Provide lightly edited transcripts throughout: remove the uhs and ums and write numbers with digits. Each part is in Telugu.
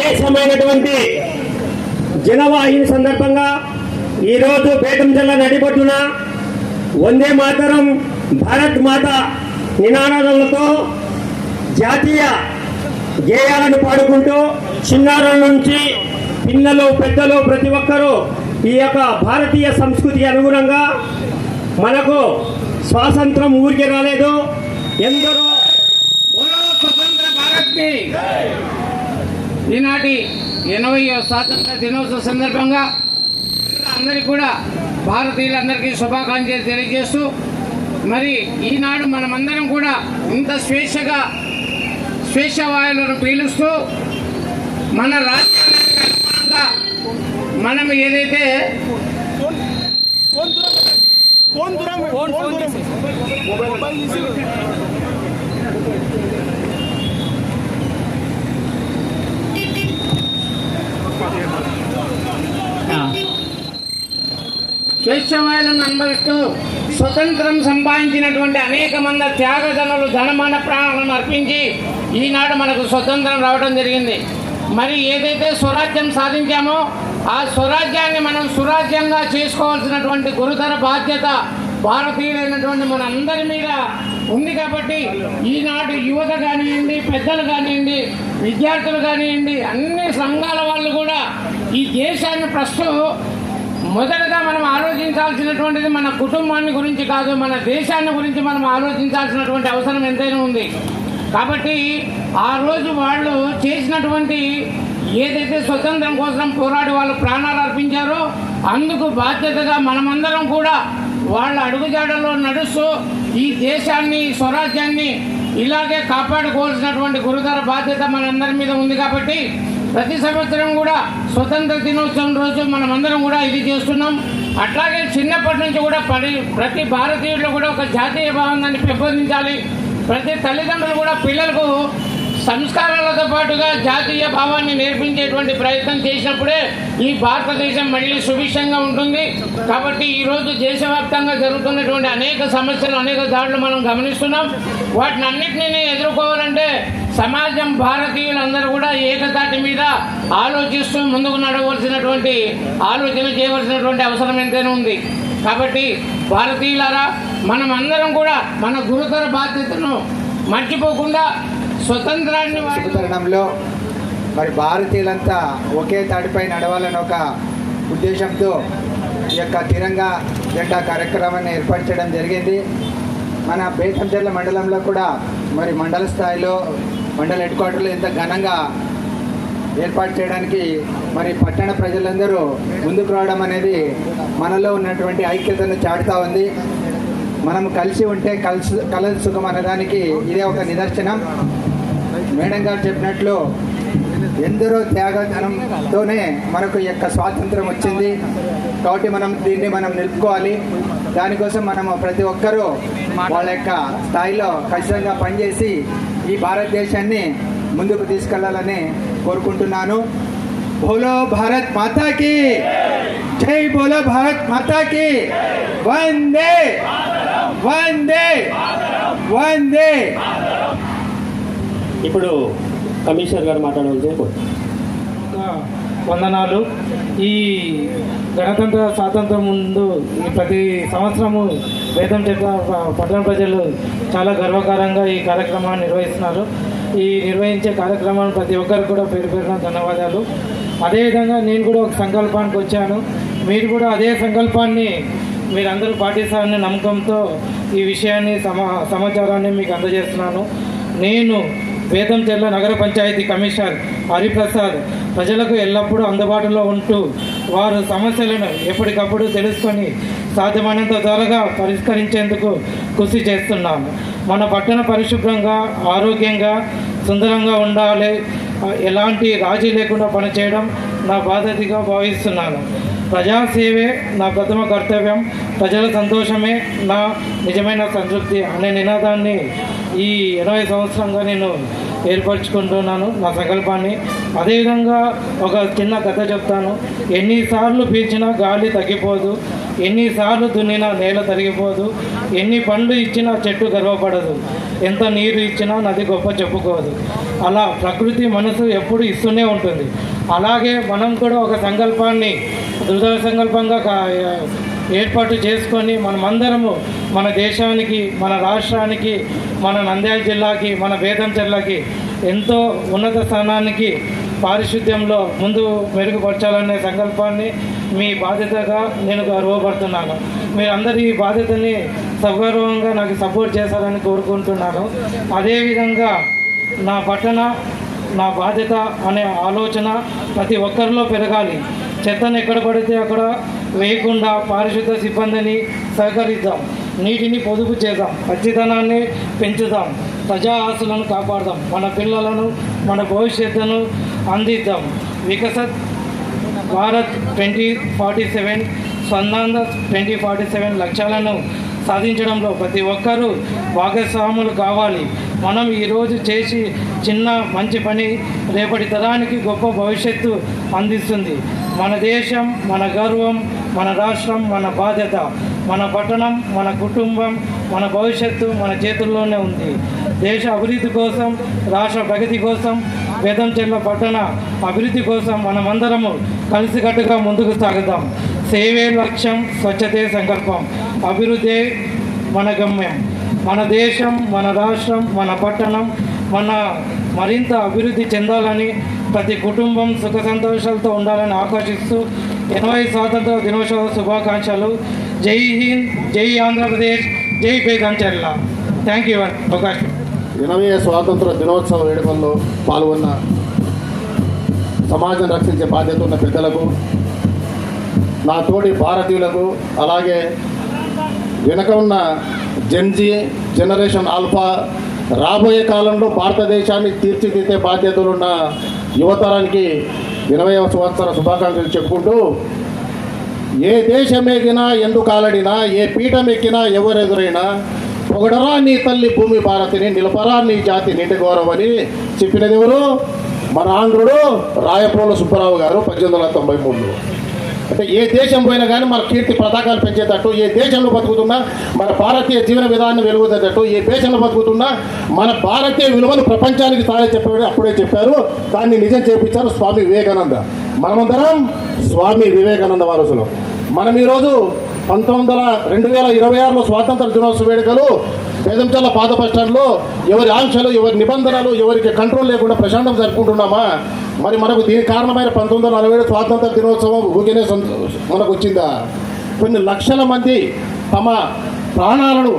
విశేషమైనటువంటి జనవాహిని సందర్భంగా ఈరోజు బేతంచెర్ల నడిబొడ్డున వందే మాతరం భారత్ మాత నినాదాలతో జాతీయ గేయాలను పాడుకుంటూ చిన్నారుల నుంచి పిల్లలు పెద్దలు ప్రతి ఒక్కరూ ఈ యొక్క భారతీయ సంస్కృతికి అనుగుణంగా మనకు స్వాతంత్రం ఊరికి రాలేదు, ఎందరో స్వతంత్ర భారత్ని ఈనాటి 80వ స్వాతంత్ర దినోత్సవ సందర్భంగా అందరికీ కూడా భారతీయులందరికీ శుభాకాంక్షలు తెలియజేస్తూ, మరి ఈనాడు మనమందరం కూడా ఇంత స్వేచ్ఛవాయువులను పీలుస్తూ మన రాజ్యాంగానికి అనుగుణంగా మనం ఏదైతే స్వేచ్ఛవాయువులను అనుభవిస్తూ స్వతంత్రం సంపాదించినటువంటి అనేక మంది త్యాగదనులు ధనమాన ప్రాణాలను అర్పించి ఈనాడు మనకు స్వతంత్రం రావడం జరిగింది. మరి ఏదైతే స్వరాజ్యం సాధించామో ఆ స్వరాజ్యాన్ని మనం సురాజ్యంగా చేసుకోవాల్సినటువంటి గురుతర బాధ్యత భారతీయులైనటువంటి మన అందరి మీద ఉంది. కాబట్టి ఈనాడు యువత కానివ్వండి, పెద్దలు కానివ్వండి, విద్యార్థులు కానివ్వండి, అన్ని సంఘాల వాళ్ళు కూడా ఈ దేశాన్ని ప్రస్తుతం మొదటగా మనం ఆలోచించాల్సినటువంటిది మన కుటుంబాన్ని గురించి కాదు, మన దేశాన్ని గురించి మనం ఆలోచించాల్సినటువంటి అవసరం ఎంతైనా ఉంది. కాబట్టి ఆ రోజు వాళ్ళు చేసినటువంటి ఏదైతే స్వతంత్రం కోసం పోరాడి వాళ్ళు ప్రాణాలు అర్పించారో అందుకు బాధ్యతగా మనమందరం కూడా వాళ్ళ అడుగుజాడల్లో నడుస్తూ ఈ దేశాన్ని స్వరాజ్యాన్ని ఇలాగే కాపాడుకోవాల్సినటువంటి గురుతర బాధ్యత మనందరి మీద ఉంది. కాబట్టి ప్రతి సంవత్సరం కూడా స్వతంత్ర దినోత్సవం రోజు మనమందరం కూడా ఇది చేస్తున్నాం. అట్లాగే చిన్నప్పటి నుంచి కూడా ప్రతి భారతీయుల్లో కూడా ఒక జాతీయ భావాన్ని పెంపొందించాలి. ప్రతి తల్లిదండ్రులు కూడా పిల్లలకు సంస్కారాలతో పాటుగా జాతీయ భావాన్ని నేర్పించేటువంటి ప్రయత్నం చేసినప్పుడే ఈ భారతదేశం మళ్ళీ సుభిక్షంగా ఉంటుంది. కాబట్టి ఈరోజు దేశవ్యాప్తంగా జరుగుతున్నటువంటి అనేక సమస్యలు, అనేక దాడులు మనం గమనిస్తున్నాం. వాటిని అన్నింటినీ ఎదుర్కోవాలంటే సమాజం, భారతీయులందరూ కూడా ఏకతాటి మీద ఆలోచిస్తూ ముందుకు నడవలసినటువంటి ఆలోచన చేయవలసినటువంటి అవసరం ఎంతైనా ఉంది. కాబట్టి భారతీయులారా, మనం అందరం కూడా మన గురుతర బాధ్యతను మర్చిపోకుండా స్వతంత్రాన్ని తరుణంలో మరి భారతీయులంతా ఒకే తాడిపై నడవాలని ఒక ఉద్దేశంతో ఈ యొక్క తిరంగా జెండా కార్యక్రమాన్ని ఏర్పాటు చేయడం జరిగింది. మన బేతంచెర్ల మండలంలో కూడా మరి మండల స్థాయిలో మండల హెడ్ క్వార్టర్లో ఎంత ఘనంగా ఏర్పాటు చేయడానికి మరి పట్టణ ప్రజలందరూ ముందుకు రావడం అనేది మనలో ఉన్నటువంటి ఐక్యతను చాటుతూ ఉంది. మనం కలిసి ఉంటే కలదు సుఖం అనేదానికి ఇదే ఒక నిదర్శనం. మేడం గారు చెప్పినట్లు ఎందరో త్యాగధనంతోనే మనకు ఈ యొక్క స్వాతంత్రం వచ్చింది. కాబట్టి దీన్ని మనం నిలుపుకోవాలి. దానికోసం మనము ప్రతి ఒక్కరూ వాళ్ళ యొక్క స్థాయిలో ఖచ్చితంగా పనిచేసి ఈ భారతదేశాన్ని ముందుకు తీసుకెళ్లాలని కోరుకుంటున్నాను. బోలో భారత్ మాతాకి జై, బోలో భారత్ మాతాకి వందే వందే వందే. ఇప్పుడు కమిషనర్ గారు మాట్లాడవలసి. వందనాలు. ఈ గణతంత్ర స్వాతంత్రం ముందు ఈ ప్రతి సంవత్సరము బేతంచెర్ల పట్టణ ప్రజలు చాలా గర్వకారంగా ఈ కార్యక్రమాన్ని నిర్వహిస్తున్నారు. ఈ నిర్వహించే కార్యక్రమాన్ని ప్రతి ఒక్కరికి కూడా పేరు పేరున ధన్యవాదాలు. అదేవిధంగా నేను కూడా ఒక సంకల్పానికి వచ్చాను. మీరు కూడా అదే సంకల్పాన్ని మీరందరూ పాటిస్తారనే నమ్మకంతో ఈ విషయాన్ని సమాచారాన్ని మీకు అందజేస్తున్నాను. నేను బేతంచెర్ల నగర పంచాయతీ కమిషనర్ హరిప్రసాద్ ప్రజలకు ఎల్లప్పుడూ అందుబాటులో ఉంటూ వారు సమస్యలను ఎప్పటికప్పుడు తెలుసుకొని సాధ్యమైనంత త్వరగా పరిష్కరించేందుకు కృషి చేస్తున్నాను. మన పట్టణ పరిశుభ్రంగా, ఆరోగ్యంగా, సుందరంగా ఉండాలి. ఎలాంటి రాజీ లేకుండా పనిచేయడం నా బాధ్యతగా భావిస్తున్నాను. ప్రజాసేవే నా ప్రథమ కర్తవ్యం, ప్రజల సంతోషమే నా నిజమైన సంతృప్తి అనే నినాదాన్ని ఈ 80 సంవత్సరంగా నేను ఏర్పరచుకుంటున్నాను నా సంకల్పాన్ని. అదేవిధంగా ఒక చిన్న కథ చెప్తాను. ఎన్నిసార్లు పీల్చినా గాలి తగ్గిపోదు, ఎన్నిసార్లు దున్నినా నేల తరిగిపోదు, ఎన్ని పండ్లు ఇచ్చినా చెట్టు గర్వపడదు, ఎంత నీరు ఇచ్చినా నది గొప్ప చెప్పుకోదు. అలా ప్రకృతి మనసు ఎప్పుడు ఇస్తూనే ఉంటుంది. అలాగే మనం కూడా ఒక సంకల్పాన్ని దృఢ సంకల్పంగా ఏర్పాటు చేసుకొని మనమందరము మన దేశానికి, మన రాష్ట్రానికి, మన నంద్యాల జిల్లాకి, మన బేతంచెర్లకి ఎంతో ఉన్నత స్థానానికి పారిశుద్ధ్యంలో ముందు మెరుగుపరచాలనే సంకల్పాన్ని మీ బాధ్యతగా నేను గర్వపడుతున్నాను. మీరందరూ ఈ బాధ్యతని సగౌరవంగా నాకు సపోర్ట్ చేశారని కోరుకుంటున్నాను. అదేవిధంగా నా పట్టణ నా బాధ్యత అనే ఆలోచన ప్రతి ఒక్కరిలో పెరగాలి. చెత్తను ఎక్కడ పడితే అక్కడ వేయకుండా పారిశుద్ధ సిబ్బందిని సహకరిద్దాం, నీటిని పొదుపు చేద్దాం, పచ్చితనాన్ని పెంచుదాం, ప్రజా ఆస్తులను కాపాడదాం, మన పిల్లలను మన భవిష్యత్తును అందిద్దాం. వికసిత్ భారత్ 2047 స్వర్ణాంధ్ర 2047 లక్ష్యాలను సాధించడంలో ప్రతి ఒక్కరూ భాగస్వాములు కావాలి. మనం ఈరోజు చేసి చిన్న మంచి పని రేపటి తరానికి గొప్ప భవిష్యత్తు అందిస్తుంది. మన దేశం మన గర్వం, మన రాష్ట్రం మన బాధ్యత, మన పట్టణం మన కుటుంబం, మన భవిష్యత్తు మన చేతుల్లోనే ఉంది. దేశ అభివృద్ధి కోసం, రాష్ట్ర ప్రగతి కోసం, బేతంచెర్ల పట్టణ అభివృద్ధి కోసం మనమందరము కలిసికట్టుగా ముందుకు సాగుదాం. సేవే లక్ష్యం, స్వచ్ఛతే సంకల్పం, అభివృద్ధి మన గమ్యం. మన దేశం మన రాష్ట్రం మన పట్టణం మరింత అభివృద్ధి చెందాలని, ప్రతి కుటుంబం సుఖ సంతోషాలతో ఉండాలని ఆకాంక్షిస్తూ 80 స్వాతంత్ర దినోత్సవ శుభాకాంక్షలు. జై హింద్, జై ఆంధ్రప్రదేశ్, జై బేతంచెర్ల. థ్యాంక్ యూ అవకాశం. 80వ స్వాతంత్ర దినోత్సవ వేడుకల్లో పాల్గొన్న సమాజం రక్షించే బాధ్యత ఉన్న పెద్దలకు, నా తోటి భారతీయులకు, అలాగే వెనుక ఉన్న జెన్జీ జనరేషన్ ఆల్ఫా, రాబోయే కాలంలో భారతదేశాన్ని తీర్చిదిద్దే బాధ్యతలున్న యువతరానికి 80వ సంవత్సర శుభాకాంక్షలు చెప్పుకుంటూ, ఏ దేశం ఎగినా ఎందుకు ఆలడినా, ఏ పీఠం ఎక్కినా ఎవరెదురైనా, పొగడరా నీ తల్లి భూమి భారతిని, నిలపరా నీ జాతి నిండి గౌరవని చెప్పినది ఎవరు? మన ఆంధ్రుడు రాయప్రోలు సుబ్బారావు గారు 1893లో. అంటే ఏ దేశం పోయినా కానీ మన కీర్తి పతాకాలు పెంచేటట్టు, ఏ దేశంలో బతుకుతున్నా మన భారతీయ జీవన విధానాన్ని వెలుగుతేటట్టు, ఏ దేశంలో బతుకుతున్నా మన భారతీయ విలువలు ప్రపంచానికి తానే చెప్పాడు. అప్పుడే చెప్పారు, దాన్ని నిజం చేపించారు స్వామి వివేకానంద. మనమందరం స్వామి వివేకానంద వారసులు. మనం ఈరోజు 2026లో స్వాతంత్ర దినోత్సవ వేడుకలు బేతంచెర్ల పాత బస్ స్టాండ్లో ఎవరి ఆంక్షలు, ఎవరి నిబంధనలు, ఎవరికి కంట్రోల్ లేకుండా ప్రశాంతం జరుపుకుంటున్నామా? మరి మనకు దీనికి కారణమైన 1947 స్వాతంత్ర దినోత్సవం ఊరికేనే మనకు వచ్చిందా? కొన్ని లక్షల మంది తమ ప్రాణాలను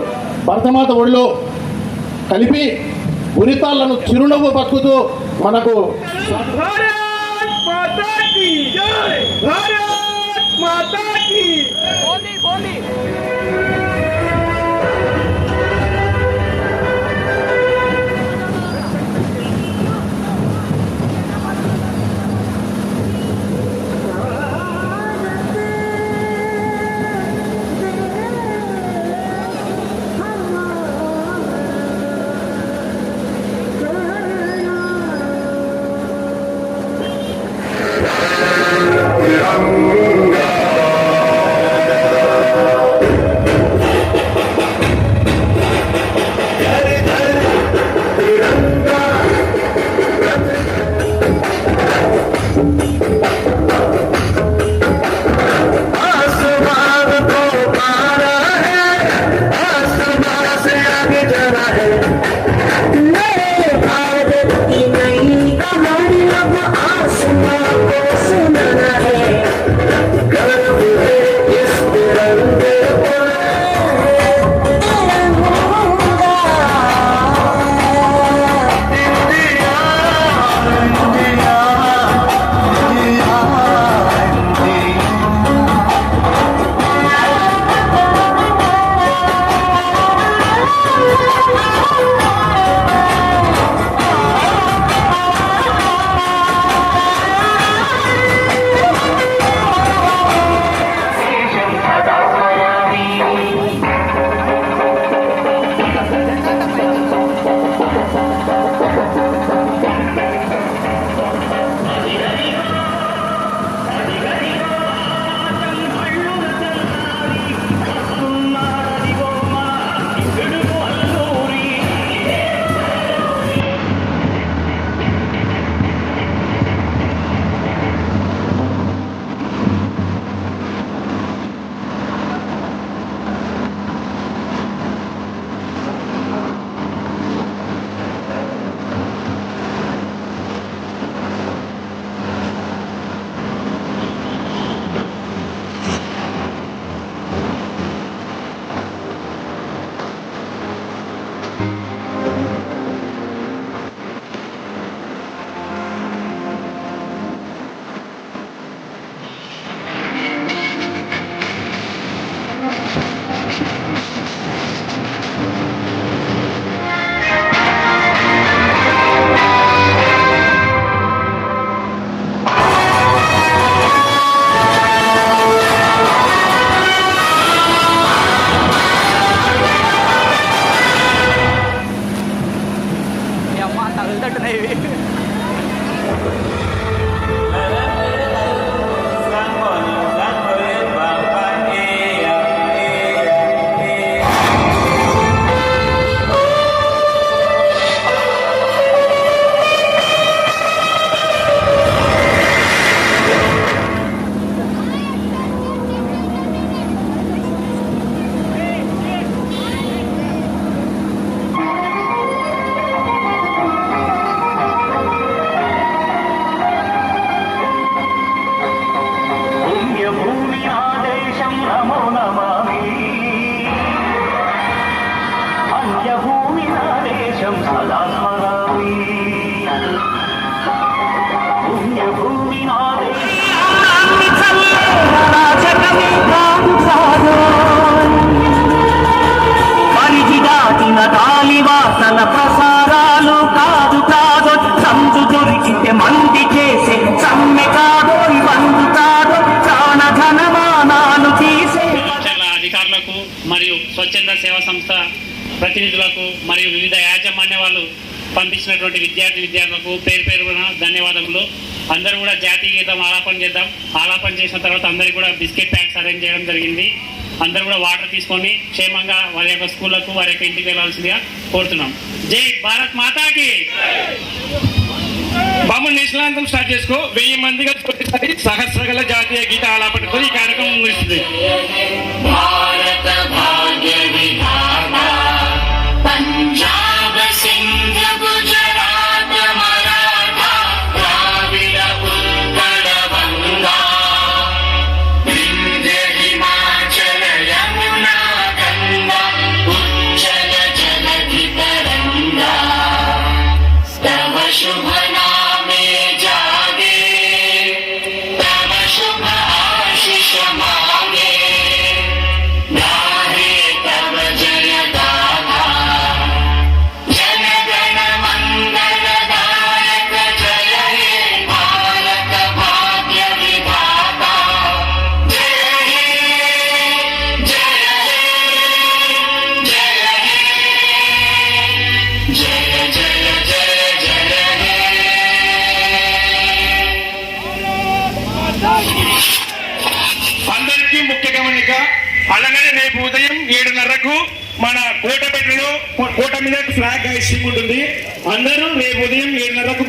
భరతమాత ఒడిలో కలిపి ఉరితాళ్లను చిరునవ్వు బతుకుతూ మనకు ఇచ్చినటువంటి విద్యార్థులకు పేరు పేరున ధన్యవాదములు. అందరూ కూడా జాతీయ గీతం ఆలాపన చేద్దాం. ఆలాపన చేసిన తర్వాత అందరికీ కూడా బిస్కెట్ ప్యాక్స్ అరేంజ్ చేయడం జరిగింది. అందరూ కూడా వాటర్ తీసుకొని క్షేమంగా వారి యొక్క స్కూళ్లకు వారి యొక్క ఇంటికి వెళ్ళాల్సిందిగా కోరుతున్నాం. జై భారత్ మాతాకి. బాబు నేషనల్ యాంథమ్ స్టార్ట్ చేసుకో. 1000 మందిగా సహస్రగల జాతీయ గీత ఆలాపనతో ఈ కార్యక్రమం ముగిస్తుంది. భారత భాగ్య విధాత పంజాబ్ సింధ్ గుజరాత్ మరాఠా ద్రావిడ ఉత్కళ వంగా వింధ్య హిమాచల యమునా గంగా ఉజ్జల జలధి తరంగా తవ శుభ నామే జాగే తవ శుభ ఆశిష మాగే गाहे तव जय गाथा जन गण मंगल दायक जय हे भारत भाग्य विधाता जय हे जय हे जय हे जय जय जय जय हे అందరికీ ముఖ్య గమనిక. అలాగే రేపు ఉదయం 7:30కు మన కోట మీద ఫ్లాగ్ హైస్టింగ్ ఉంటుంది. అందరూ రేపు ఉదయం 7:30కు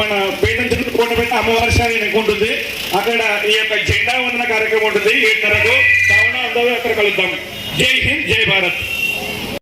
మన పేటంచెరువు కోటపేట అమ్మవారి శాల ఉంటుంది. అక్కడ ఈ యొక్క జెండా వందన కార్యక్రమం ఉంటుంది 7:30కు. కావున అందరూ అక్కడ కలుద్దాం. జై హింద్, జై భారత్.